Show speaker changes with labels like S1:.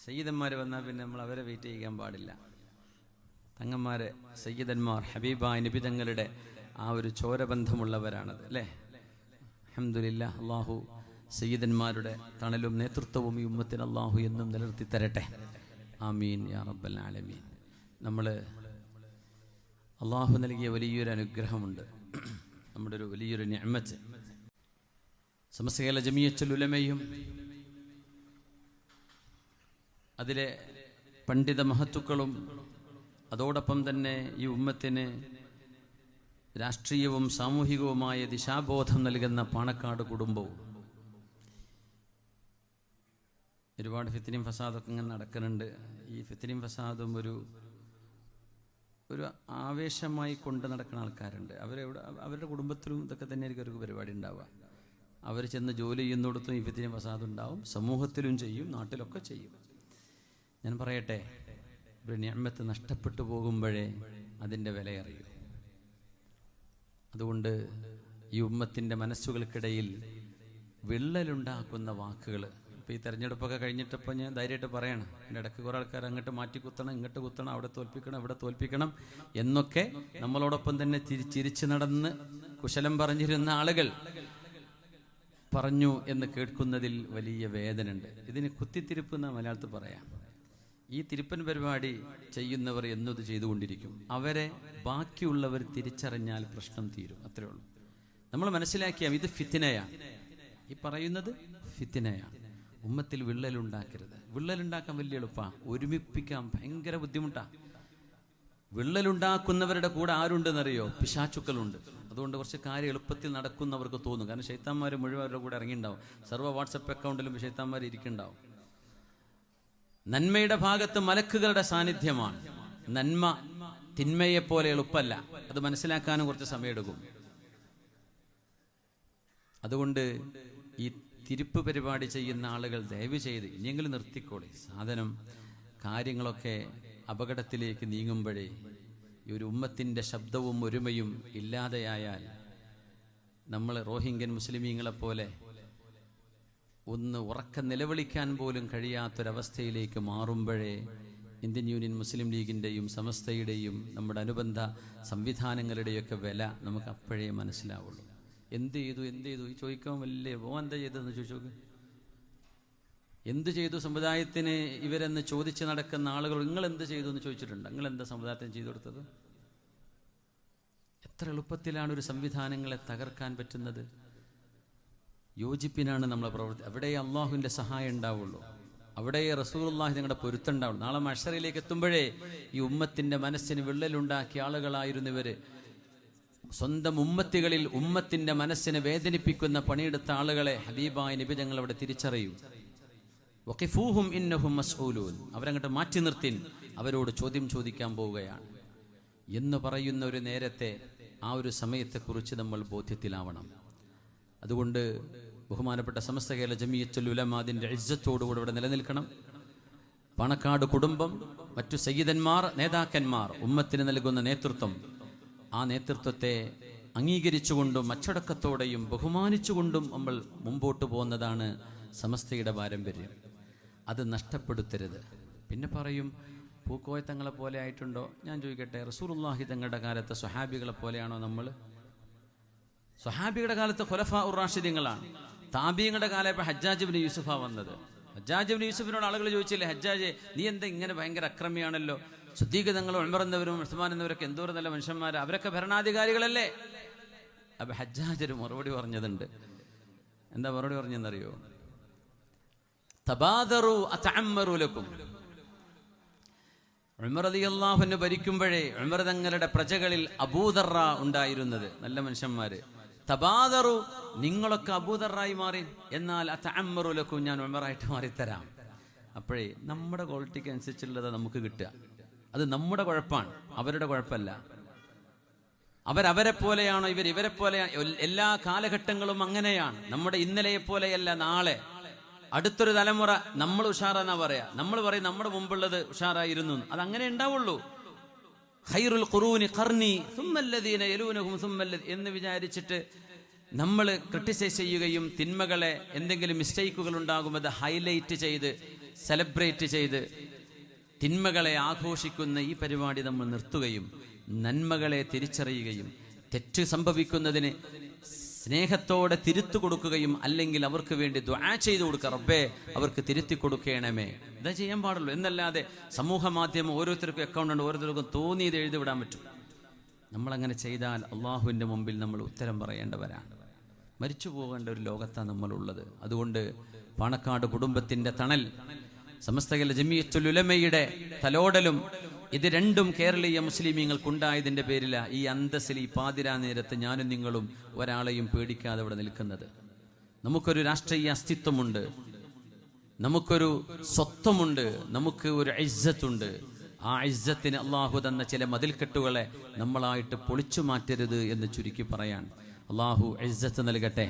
S1: സയ്യിദന്മാർ വന്നാൽ പിന്നെ നമ്മൾ അവരെ വെയിറ്റ് ചെയ്യാൻ പാടില്ല. തങ്ങന്മാരെ സയ്യിദന്മാർ ഹബീബായ നബി തങ്ങളുടെ ആ ഒരു ചോരബന്ധമുള്ളവരാണത് അല്ലേ. അൽഹംദുലില്ലാഹ്, അള്ളാഹു സയ്യിദന്മാരുടെ തണലും നേതൃത്വവും ഈ ഉമ്മത്തിന് അള്ളാഹു എന്നും നിലനിർത്തി തരട്ടെ. ആമീൻ യാ റബ്ബൽ ആലമീൻ. നമ്മൾ അള്ളാഹു നൽകിയ വലിയൊരു അനുഗ്രഹമുണ്ട്, നമ്മുടെ ഒരു വലിയൊരു നിഅമത്ത്. സമസ്ത കേരള ജമിയത്തുൽ ഉലമയും അതിലെ പണ്ഡിത മഹത്തുക്കളും അതോടൊപ്പം തന്നെ ഈ ഉമ്മത്തിന് രാഷ്ട്രീയവും സാമൂഹികവുമായ ദിശാബോധം നൽകുന്ന പാണക്കാട് കുടുംബവും ഒരുപാട് ഫിത്നയും ഫസാദൊക്കെ ഇങ്ങനെ നടക്കുന്നുണ്ട്. ഈ ഫിത്നയും ഫസാദും ഒരു ആവേശമായി കൊണ്ട് നടക്കുന്ന ആൾക്കാരുണ്ട്. അവരുടെ കുടുംബത്തിലും ഇതൊക്കെ തന്നെയായിരിക്കും അവർക്ക് പരിപാടി ഉണ്ടാവുക. അവർ ചെന്ന് ജോലി ചെയ്യുന്നിടത്തും ഈ ഫിത്നയും ഫസാദും ഉണ്ടാവും, സമൂഹത്തിലും ചെയ്യും, നാട്ടിലൊക്കെ ചെയ്യും. ഞാൻ പറയട്ടെ, ഒരു നിഅമത്ത് നഷ്ടപ്പെട്ടു പോകുമ്പോഴേ അതിൻ്റെ വിലയറിയൂ. അതുകൊണ്ട് ഈ ഉമ്മത്തിൻ്റെ മനസ്സുകൾക്കിടയിൽ വിള്ളലുണ്ടാക്കുന്ന വാക്കുകൾ, ഇപ്പോൾ ഈ തെരഞ്ഞെടുപ്പൊക്കെ കഴിഞ്ഞിട്ടപ്പോൾ ഞാൻ ധൈര്യമായിട്ട് പറയണം, എൻ്റെ ഇടയ്ക്ക് കുറേ ആൾക്കാർ അങ്ങോട്ട് മാറ്റി കുത്തണം, ഇങ്ങോട്ട് കുത്തണം, അവിടെ തോൽപ്പിക്കണം, ഇവിടെ തോൽപ്പിക്കണം എന്നൊക്കെ നമ്മളോടൊപ്പം തന്നെ ചിരിച്ചു നടന്ന് കുശലം പറഞ്ഞിരുന്ന ആളുകൾ പറഞ്ഞു എന്ന് കേൾക്കുന്നതിൽ വലിയ വേദനയുണ്ട്. ഇതിന് കുത്തിത്തിരിപ്പ് എന്ന മലയാളത്തിൽ പറയാം. ഈ തിരുപ്പൻ പരിപാടി ചെയ്യുന്നവർ എന്നത് ചെയ്തുകൊണ്ടിരിക്കും. അവരെ ബാക്കിയുള്ളവർ തിരിച്ചറിഞ്ഞാൽ പ്രശ്നം തീരും, അത്രേ ഉള്ളൂ. നമ്മൾ മനസ്സിലാക്കിയാൽ ഇത് ഫിത്നയാണ്, ഈ പറയുന്നത് ഫിത്നയാണ്. ഉമ്മത്തിൽ വിള്ളലുണ്ടാക്കരുത്. വിള്ളലുണ്ടാക്കാൻ വലിയ എളുപ്പമാണ്, ഒരുമിപ്പിക്കാൻ ഭയങ്കര ബുദ്ധിമുട്ടാണ്. വിള്ളലുണ്ടാക്കുന്നവരുടെ കൂടെ ആരുണ്ടെന്നറിയോ? പിശാചുക്കളുണ്ട്. അതുകൊണ്ട് കുറച്ച് കാര്യം എളുപ്പത്തിൽ നടക്കുന്നവർക്ക് തോന്നും. കാരണം ശൈത്താന്മാർ മുഴുവൻ അവരുടെ കൂടെ ഇറങ്ങിയിട്ടുണ്ടാവും. സർവ്വ വാട്സപ്പ് അക്കൗണ്ടിലും ശൈത്താന്മാർ ഇരിക്കുന്നുണ്ടാവും. നന്മയുടെ ഭാഗത്ത് മലക്കുകളുടെ സാന്നിധ്യമാണ്. നന്മ തിന്മയെപ്പോലെ എളുപ്പമല്ല, അത് മനസ്സിലാക്കാനും കുറച്ച് സമയമെടുക്കും. അതുകൊണ്ട് ഈ തിരുപ്പ് പരിപാടി ചെയ്യുന്ന ആളുകൾ ദയവ് ചെയ്ത് ഇനിയെങ്കിലും നിർത്തിക്കോളി. സാധനം കാര്യങ്ങളൊക്കെ അപകടത്തിലേക്ക് നീങ്ങുമ്പോഴേ ഈ ഒരു ഉമ്മത്തിൻ്റെ ശബ്ദവും ഒരുമയും ഇല്ലാതെയായാൽ നമ്മൾ റോഹിംഗ്യൻ മുസ്ലിമീങ്ങളെപ്പോലെ ഒന്ന് ഉറക്കം നിലവിളിക്കാൻ പോലും കഴിയാത്തൊരവസ്ഥയിലേക്ക് മാറുമ്പോഴേ ഇന്ത്യൻ യൂണിയൻ മുസ്ലിം ലീഗിൻ്റെയും സമസ്തയുടെയും നമ്മുടെ അനുബന്ധ സംവിധാനങ്ങളുടെയൊക്കെ വില നമുക്ക് അപ്പോഴേ മനസ്സിലാവുള്ളൂ. എന്ത് ചെയ്തു ഈ ചോദിക്കാൻ വലിയ എന്താ ചെയ്തതെന്ന് ചോദിച്ചു നോക്ക്. എന്ത് ചെയ്തു സമുദായത്തിന് ഇവരെന്ന് ചോദിച്ച് നടക്കുന്ന ആളുകൾ നിങ്ങൾ എന്ത് ചെയ്തു എന്ന് ചോദിച്ചിട്ടുണ്ട്? നിങ്ങൾ എന്താ സമുദായത്തിന് ചെയ്തു കൊടുത്തത്? എത്ര എളുപ്പത്തിലാണ് ഒരു സംവിധാനങ്ങളെ തകർക്കാൻ പറ്റുന്നത്. യോജിപ്പിനാണ് നമ്മളെ പ്രവൃത്തി. അവിടെ അള്ളാഹുവിൻ്റെ സഹായം ഉണ്ടാവുള്ളൂ, അവിടെ റസൂലുള്ളാഹി നിങ്ങളുടെ പൊരുത്തം ഉണ്ടാവുള്ളൂ. നാളെ മഹ്ശറിലേക്ക് എത്തുമ്പോഴേ ഈ ഉമ്മത്തിൻ്റെ മനസ്സിന് വിള്ളലുണ്ടാക്കിയ ആളുകളായിരുന്നു ഇവർ. സ്വന്തം ഉമ്മത്തികളിൽ ഉമ്മത്തിൻ്റെ മനസ്സിനെ വേദനിപ്പിക്കുന്ന പണിയെടുത്ത ആളുകളെ ഹബീബായ നബി തങ്ങൾ അവിടെ തിരിച്ചറിയും. വഖിഫൂഹും ഇന്നഹും മസ്ഊലൂൻ, അവരങ്ങോട്ട് മാറ്റി നിർത്തിൻ, അവരോട് ചോദ്യം ചോദിക്കാൻ പോവുകയാണ് എന്ന് പറയുന്ന ഒരു നേരത്തെ ആ ഒരു സമയത്തെക്കുറിച്ച് നമ്മൾ ബോധ്യത്തിലാവണം. അതുകൊണ്ട് ബഹുമാനപ്പെട്ട സമസ്ത കേരള ജമിയത്തുൽ ഉലമ അതിൻ്റെ ഇസ്സത്തോടുകൂടെ ഇവിടെ നിലനിൽക്കണം. പാണക്കാട് കുടുംബം, മറ്റു സയ്യിദന്മാർ, നേതാക്കന്മാർ, ഉമ്മത്തിന് നൽകുന്ന നേതൃത്വം, ആ നേതൃത്വത്തെ അംഗീകരിച്ചുകൊണ്ടും അച്ചടക്കത്തോടെയും ബഹുമാനിച്ചുകൊണ്ടും നമ്മൾ മുമ്പോട്ട് പോകുന്നതാണ് സമസ്തയുടെ പാരമ്പര്യം. അത് നഷ്ടപ്പെടുത്തരുത്. പിന്നെ പറയും പൂക്കോയ തങ്ങളെ പോലെ ആയിട്ടുണ്ടോ? ഞാൻ ചോദിക്കട്ടെ, റസൂലുള്ളാഹി തങ്ങളുടെ കാലത്തെ സ്വഹാബികളെ പോലെയാണോ നമ്മൾ? സ്വഹാബിയുടെ കാലത്ത് ഖുലഫാ ഉർ റാഷിദീങ്ങളാണ്. താബീങ്ങളുടെ കാലം ഇപ്പോൾ ഹജ്ജാജ് ഇബ്നു യൂസുഫാ വന്നത്. ഹജ്ജാജ് ഇബ്നു യൂസുഫിനോട് ആളുകൾ ചോദിച്ചില്ലേ, ഹജ്ജാജ് നീ എന്താ ഇങ്ങനെ ഭയങ്കര അക്രമിയാണല്ലോ? സുദ്ദീഖ് തങ്ങളും ഉമർ എന്നവരും ഉസ്മാൻ എന്നവരൊക്കെ എന്തോരം നല്ല മനുഷ്യന്മാർ, അവരൊക്കെ ഭരണാധികാരികളല്ലേ? അപ്പൊ ഹജ്ജാജ് ഒരു മറുപടി പറഞ്ഞതുണ്ട്. എന്താ മറുപടി പറഞ്ഞെന്നറിയോ? തബാദറു അതഅമ്മറു ലക്കും. ഉമർ റളിയല്ലാഹു അൻഹു ഭരിക്കുമ്പോഴേ ഉമർ തങ്ങളുടെ പ്രജകളിൽ അബൂദർറ ഉണ്ടായിരുന്നത്, നല്ല മനുഷ്യന്മാര്. തബാദറു, നിങ്ങളൊക്കെ അബൂദർറായി മാറി, എന്നാൽ അതഅമ്മറു ലക്കും, ഞാൻ ഉമറായിട്ട് മാറിത്തരാം. അപ്പോഴേ നമ്മുടെ ക്വാളിറ്റിക്ക് അനുസരിച്ചുള്ളത് നമുക്ക് കിട്ടുക. അത് നമ്മുടെ കുഴപ്പമാണ്, അവരുടെ കുഴപ്പമല്ല. അവരവരെ പോലെയാണോ, ഇവരെ പോലെയാണ്. എല്ലാ കാലഘട്ടങ്ങളും അങ്ങനെയാണ്. നമ്മുടെ ഇന്നലെയെ പോലെയല്ല നാളെ. അടുത്തൊരു തലമുറ നമ്മൾ ഉഷാറാന്നാ പറയാ. നമ്മൾ പറയും നമ്മുടെ മുമ്പുള്ളത് ഉഷാറായിരുന്നു, അതങ്ങനെ ഉണ്ടാവുള്ളൂ. ഖൈറുൽ ഖുറൂനി ഖർനി സുമ്മല്ലദീന യലൂനഹും എന്ന് വിചാരിച്ചിട്ട് നമ്മൾ ക്രിട്ടിസൈസ് ചെയ്യുകയും തിന്മകളെ, എന്തെങ്കിലും മിസ്റ്റേക്കുകൾ ഉണ്ടാകുമ്പോൾ അത് ഹൈലൈറ്റ് ചെയ്ത് സെലിബ്രേറ്റ് ചെയ്ത് തിന്മകളെ ആഘോഷിക്കുന്ന ഈ പരിപാടി നമ്മൾ നിർത്തുകയും നന്മകളെ തിരിച്ചറിയുകയും തെറ്റ് സംഭവിക്കുന്നതിന് സ്നേഹത്തോടെ തിരുത്തു കൊടുക്കുകയും അല്ലെങ്കിൽ അവർക്ക് വേണ്ടി ദുആ ചെയ്തു കൊടുക്കുക, റബ്ബേ അവർക്ക് തിരുത്തി കൊടുക്കണമേ, ഇതാ ചെയ്യാൻ പാടുള്ളൂ. എന്നല്ലാതെ സമൂഹ മാധ്യമം ഓരോരുത്തർക്കും അക്കൗണ്ട് ഉണ്ട്, ഓരോരുത്തർക്കും തോന്നിയത് എഴുതി വിടാൻ പറ്റും. നമ്മളങ്ങനെ ചെയ്താൽ അള്ളാഹുവിൻ്റെ മുമ്പിൽ നമ്മൾ ഉത്തരം പറയേണ്ടവരാണ്. മരിച്ചു പോകേണ്ട ഒരു ലോകത്താണ് നമ്മളുള്ളത്. അതുകൊണ്ട് പാണക്കാട് കുടുംബത്തിൻ്റെ തണൽ, സമസ്ത കേരള ജമിയത്തുൽ ഉലമയുടെ തലോടലും, ഇത് രണ്ടും കേരളീയ മുസ്ലിമീങ്ങൾക്കുണ്ടായതിൻ്റെ പേരിലാണ് ഈ അന്തസ്സിൽ ഈ പാതിരാ നേരത്ത് ഞാനും നിങ്ങളും ഒരാളെയും പേടിക്കാതെ ഇവിടെ നിൽക്കുന്നത്. നമുക്കൊരു രാഷ്ട്രീയ അസ്തിത്വമുണ്ട്, നമുക്കൊരു സ്വത്വമുണ്ട്, നമുക്ക് ഒരു ഇസ്സത്തുണ്ട്. ആ ഇസ്സത്തിന് അള്ളാഹു തന്ന ചില മതിൽക്കെട്ടുകളെ നമ്മളായിട്ട് പൊളിച്ചു മാറ്റരുത് എന്ന് ചുരുക്കി പറയാൻ അള്ളാഹു ഇസ്സത്ത് നൽകട്ടെ.